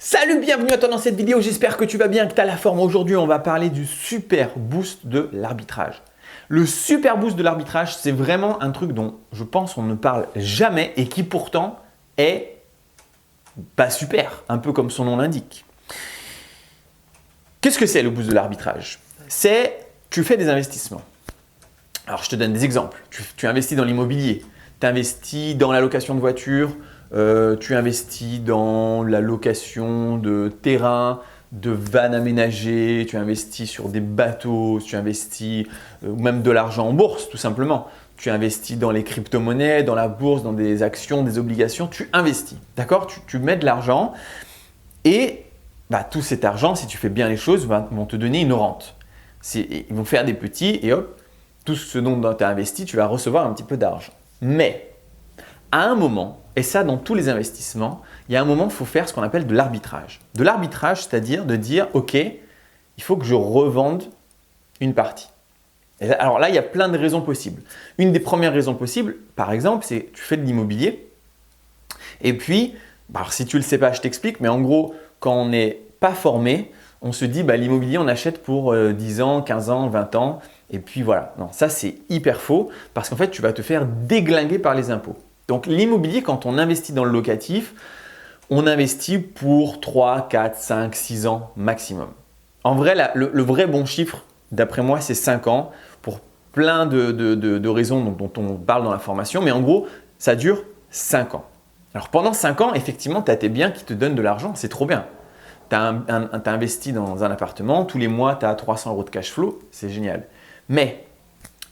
Salut, bienvenue à toi dans cette vidéo, j'espère que tu vas bien, que tu as la forme. Aujourd'hui, on va parler du super boost de l'arbitrage. Le super boost de l'arbitrage, c'est vraiment un truc dont je pense on ne parle jamais et qui pourtant est pas super, un peu comme son nom l'indique. Qu'est-ce que c'est le boost de l'arbitrage? C'est, tu fais des investissements. Alors, je te donne des exemples. Tu investis dans l'immobilier, tu investis dans la location de voitures, tu investis dans la location de terrains, de vannes aménagées, tu investis sur des bateaux, tu investis même de l'argent en bourse tout simplement. Tu investis dans les crypto-monnaies, dans la bourse, dans des actions, des obligations, tu investis. D'accord? Tu mets de l'argent et tout cet argent, si tu fais bien les choses, vont te donner une rente. Ils vont faire des petits et hop, tout ce dont tu as investi, tu vas recevoir un petit peu d'argent. Mais à un moment, et ça dans tous les investissements, il y a un moment où il faut faire ce qu'on appelle de l'arbitrage. De l'arbitrage, c'est-à-dire de dire « Ok, il faut que je revende une partie ». Alors là, il y a plein de raisons possibles. Une des premières raisons possibles, par exemple, c'est que tu fais de l'immobilier et puis, alors si tu ne le sais pas, je t'explique, mais en gros, quand on n'est pas formé, on se dit l'immobilier, on achète pour 10 ans, 15 ans, 20 ans et puis voilà. Non, ça c'est hyper faux parce qu'en fait, tu vas te faire déglinguer par les impôts. Donc l'immobilier, quand on investit dans le locatif, on investit pour 3, 4, 5, 6 ans maximum. En vrai, le vrai bon chiffre, d'après moi, c'est 5 ans pour plein de raisons dont on parle dans la formation. Mais en gros, ça dure 5 ans. Alors pendant 5 ans, effectivement, tu as tes biens qui te donnent de l'argent. C'est trop bien. Tu as investi dans un appartement. Tous les mois, tu as 300 € de cash flow. C'est génial. Mais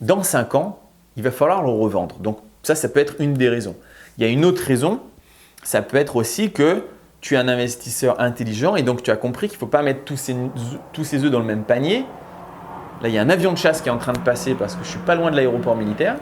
dans 5 ans, il va falloir le revendre. Donc ça peut être une des raisons. Il y a une autre raison, ça peut être aussi que tu es un investisseur intelligent et donc tu as compris qu'il ne faut pas mettre tous ses œufs dans le même panier. Là, il y a un avion de chasse qui est en train de passer parce que je suis pas loin de l'aéroport militaire.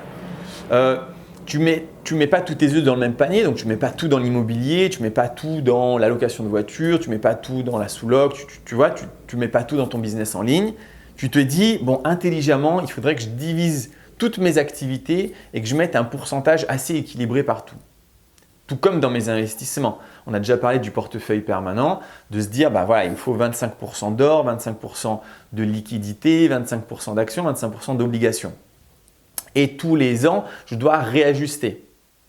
Tu mets pas tous tes œufs dans le même panier, donc tu mets pas tout dans l'immobilier, tu mets pas tout dans la location de voiture, tu mets pas tout dans la sous-loc, tu mets pas tout dans ton business en ligne. Tu te dis, bon, intelligemment, il faudrait que je divise toutes mes activités et que je mette un pourcentage assez équilibré partout. Tout comme dans mes investissements. On a déjà parlé du portefeuille permanent, de se dire, voilà, il me faut 25% d'or, 25% de liquidité, 25% d'actions, 25% d'obligations. Et tous les ans, je dois réajuster.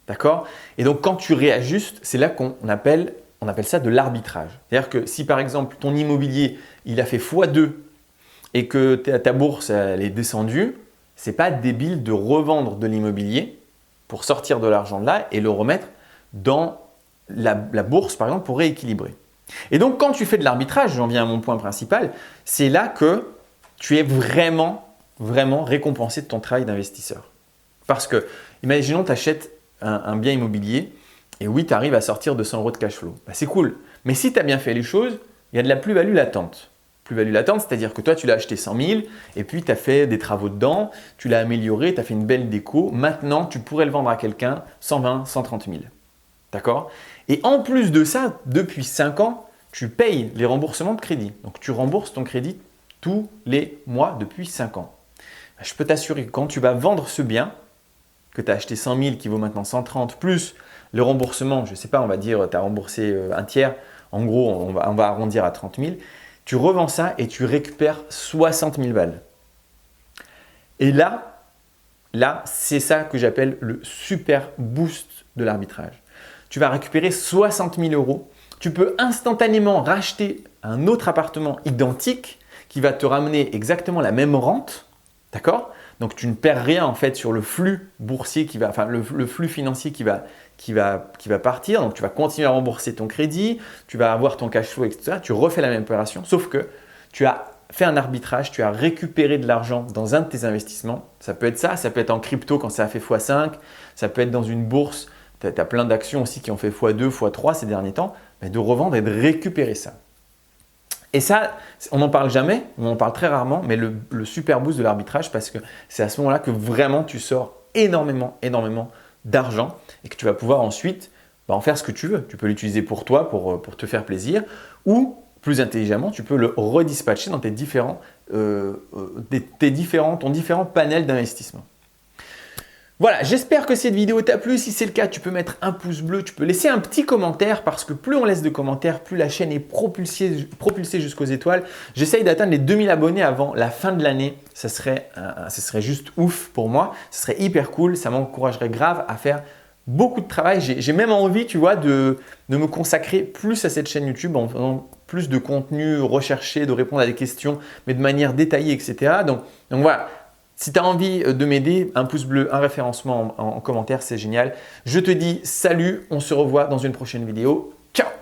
D'accord? Et donc, quand tu réajustes, c'est là qu'on appelle ça de l'arbitrage. C'est-à-dire que si par exemple, ton immobilier, il a fait x2 et que ta bourse, elle est descendue, ce n'est pas débile de revendre de l'immobilier pour sortir de l'argent de là et le remettre dans la bourse, par exemple, pour rééquilibrer. Et donc, quand tu fais de l'arbitrage, j'en viens à mon point principal, c'est là que tu es vraiment récompensé de ton travail d'investisseur. Parce que, imaginons, tu achètes un bien immobilier et oui, tu arrives à sortir 200 € de cash flow. C'est cool. Mais si tu as bien fait les choses, il y a de la plus-value latente. Plus-value latente, c'est-à-dire que toi, tu l'as acheté 100 000 et puis tu as fait des travaux dedans, tu l'as amélioré, tu as fait une belle déco. Maintenant, tu pourrais le vendre à quelqu'un 120 130 000. D'accord? Et en plus de ça, depuis 5 ans, tu payes les remboursements de crédit. Donc, tu rembourses ton crédit tous les mois depuis 5 ans. Je peux t'assurer que quand tu vas vendre ce bien, que tu as acheté 100 000 qui vaut maintenant 130, plus le remboursement, je ne sais pas, on va dire tu as remboursé un tiers, en gros, on va arrondir à 30 000. Tu revends ça et tu récupères 60 000 balles. Et là c'est ça que j'appelle le super boost de l'arbitrage. Tu vas récupérer 60 000 €. Tu peux instantanément racheter un autre appartement identique qui va te ramener exactement la même rente. D'accord? Donc, tu ne perds rien en fait sur le flux boursier le flux financier qui va partir. Donc, tu vas continuer à rembourser ton crédit, tu vas avoir ton cash flow, etc. Tu refais la même opération, sauf que tu as fait un arbitrage, tu as récupéré de l'argent dans un de tes investissements. Ça peut être ça peut être en crypto quand ça a fait x5, ça peut être dans une bourse. Tu as plein d'actions aussi qui ont fait x2, x3 ces derniers temps, mais de revendre et de récupérer ça. Et ça, on n'en parle jamais, on en parle très rarement, mais le super boost de l'arbitrage, parce que c'est à ce moment-là que vraiment tu sors énormément d'argent et que tu vas pouvoir ensuite en faire ce que tu veux. Tu peux l'utiliser pour toi, pour te faire plaisir, ou plus intelligemment, tu peux le redispatcher dans ton différent panel d'investissement. Voilà, j'espère que cette vidéo t'a plu. Si c'est le cas, tu peux mettre un pouce bleu, tu peux laisser un petit commentaire parce que plus on laisse de commentaires, plus la chaîne est propulsée jusqu'aux étoiles. J'essaye d'atteindre les 2000 abonnés avant la fin de l'année. Ce serait juste ouf pour moi. Ce serait hyper cool. Ça m'encouragerait grave à faire beaucoup de travail. J'ai même envie, tu vois, de me consacrer plus à cette chaîne YouTube en faisant plus de contenu recherché, de répondre à des questions, mais de manière détaillée, etc. Donc voilà. Si tu as envie de m'aider, un pouce bleu, un référencement en commentaire, c'est génial. Je te dis salut, on se revoit dans une prochaine vidéo. Ciao!